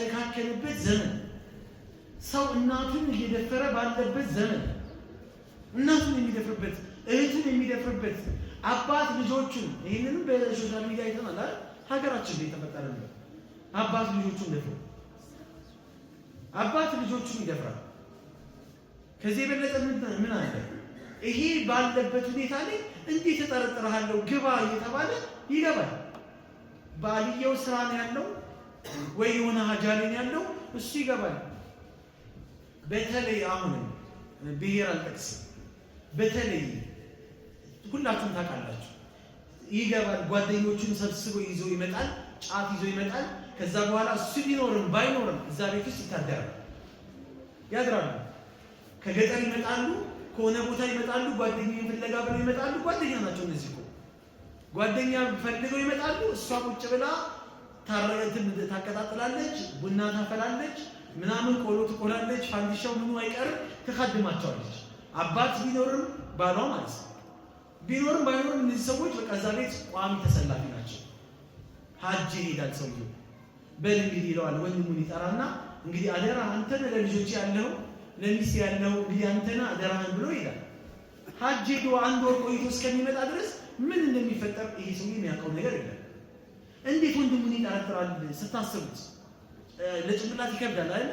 በተጨካከነበት ዘመን ሰው እናቱን እየደፈረ ባለበት ዘመን እናቱን የሚደፍርበት እህቱን የሚደፍርበት አባት ልጆቹን ይሄንንም በሶሻል ሚዲያ አይተናል አይደል? ሀገራችን ላይ ተፈጠረ ነው። አባት ልጆቹን ደፍሮ አባት ልጆቹን ይደፍራል። ከዚህ የበለጠ ምን አለ? ይሄ ባለበት ሁኔታ ላይ እንዴት ተጠረጥረሃለሁ ግባ እየተባለ ይገባል። ባልየው ስራ ነው ያለው ወይ የሆነ ሀጃ ላይ ያለው እሱ ይገባል። በተለይ አሁን ብሔር አልጠቅስም። በተለይ ሁላችሁም ታውቃላችሁ ይገባል። ጓደኞቹን ሰብስቦ ይዞ ይመጣል፣ ጫት ይዞ ይመጣል። ከዛ በኋላ እሱ ቢኖርም ባይኖርም እዛ ቤት ውስጥ ይታደራል፣ ያድራሉ። ከገጠር ይመጣሉ፣ ከሆነ ቦታ ይመጣሉ፣ ጓደኛን ፍለጋ ብለው ይመጣሉ። ጓደኛ ናቸው እነዚህ እኮ ጓደኛ ፈልገው ይመጣሉ። እሷ ቁጭ ብላ ታቀጣጥላለች፣ ቡና ታፈላለች፣ ምናምን ቆሎ ትቆላለች፣ ፋንዲሻው ምኑ አይቀርም ትካድማቸዋለች። አባት ቢኖርም ባሏ ማለት ነው። ቢኖርም ባይኖርም እነዚህ ሰዎች በቃ እዛ ቤት ቋሚ ተሰላፊ ናቸው። ሀጅ ይሄዳል ሰውየው። በል እንግዲህ ይለዋል፣ ወንድሙን ይጠራና እንግዲህ አደራ አንተን ለልጆች ያለው ለሚስት ያለው እንግዲህ አንተና አደራህን ብሎ ይላል። ሀጅ ሄዶ አንድ ወር ቆይቶ እስከሚመጣ ድረስ ምን እንደሚፈጠር ይሄ ሰውዬ የሚያውቀው ነገር የለም። እንዴት ወንድሙን ይጠረጥራል ስታስቡት? ለጭንቅላት ይከብዳል አይደል?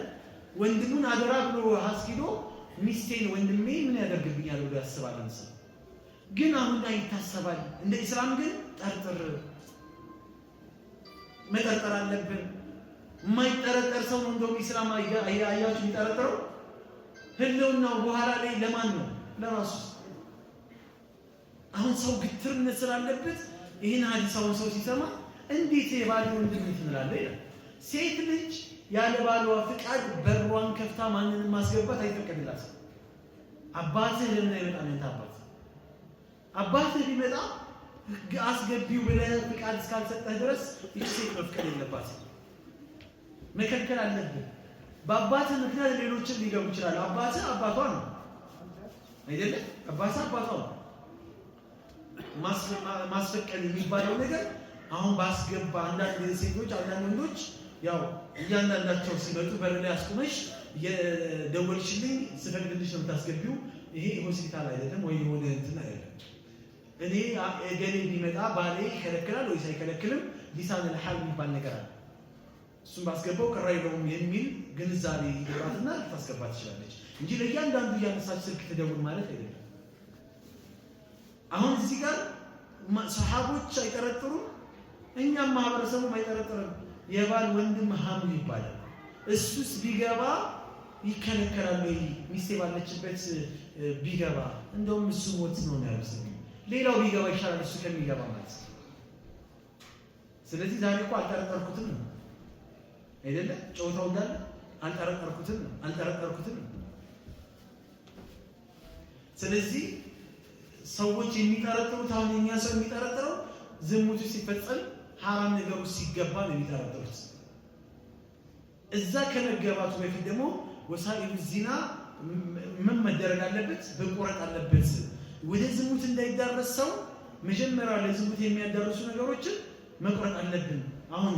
ወንድሙን አደራ ብሎ አስኪዶ ሚስቴን ወንድሜ ምን ያደርግብኛል ብሎ ያስባል ሰው። ግን አሁን ላይ ይታሰባል። እንደ ኢስላም ግን መጠርጠር አለብን። የማይጠረጠር ሰው ነው እንደውም ኢስላም አያችሁ የሚጠረጥረው ህልውናው በኋላ ላይ ለማን ነው? ለራሱ። አሁን ሰው ግትርነት ስላለበት ይህን ሀዲሳውን ሰው ሲሰማ እንዴት የባል ወንድም ትላለህ ይላል። ሴት ልጅ ያለ ባሏ ፍቃድ በሯን ከፍታ ማንንም ማስገባት አይፈቀድላትም። አባትህ ለምን አይመጣም? አባትህ ቢመጣ አስገቢው ብለህ ፍቃድ እስካልሰጠህ ድረስ ይህች ሴት መፍቀድ የለባትም፣ መከልከል አለብን። በአባትህ ምክንያት ሌሎችን ሊገቡ ይችላል። አባትህ አባቷ ነው አይደለም? አባትህ አባቷ ነው። ማስፈቀድ የሚባለው ነገር አሁን ባስገባ አንዳንድ ሴቶች አንዳንድ ወንዶች ያው እያንዳንዳቸው ሲመጡ በር ላይ አስቆመሽ የደወልሽልኝ ስፈቅድልሽ ነው የምታስገቢው። ይሄ ሆስፒታል አይደለም ወይ የሆነ እንትን አይደለም። እኔ እገሌ ቢመጣ ባሌ ይከለክላል ወይስ አይከለክልም? ሊሳን الحال የሚባል ነገር አለ። እሱን ባስገባው ቅር አይለውም የሚል ግንዛቤ ይገባትና ልታስገባ ትችላለች እንጂ ለእያንዳንዱ እያነሳች ስልክ ትደውል ማለት አይደለም። አሁን እዚህ ጋር ሰሃቦች አይጠረጥሩም፣ እኛም ማህበረሰቡ አይጠረጥርም። የባል ወንድም ሀም ይባላል። እሱስ ቢገባ ይከለከላል ወይ? ሚስቴ ባለችበት ቢገባ እንደውም እሱ ሞት ነው ያለው። ሌላው ቢገባ ይሻላል እሱ ከሚገባ ማለት። ስለዚህ ዛሬ እኮ አልጠረጠርኩትም ነው አይደለ? ጨውታው እንዳለ አልጠረጠርኩትም ነው። ስለዚህ ሰዎች የሚጠረጥሩት አሁን እኛ ሰው የሚጠረጥረው ዝሙቱ ሲፈጸም ሐራም ነገሩ ሲገባ ነው የሚጠረጥሩት። እዛ ከመገባቱ በፊት ደግሞ ወሳኢሉ ዚና ምን መደረግ አለበት? በቁረጥ አለበት። ወደ ዝሙት እንዳይዳረስ ሰው መጀመሪያ ለዝሙት የሚያዳርሱ ነገሮችን መቁረጥ አለብን አሁን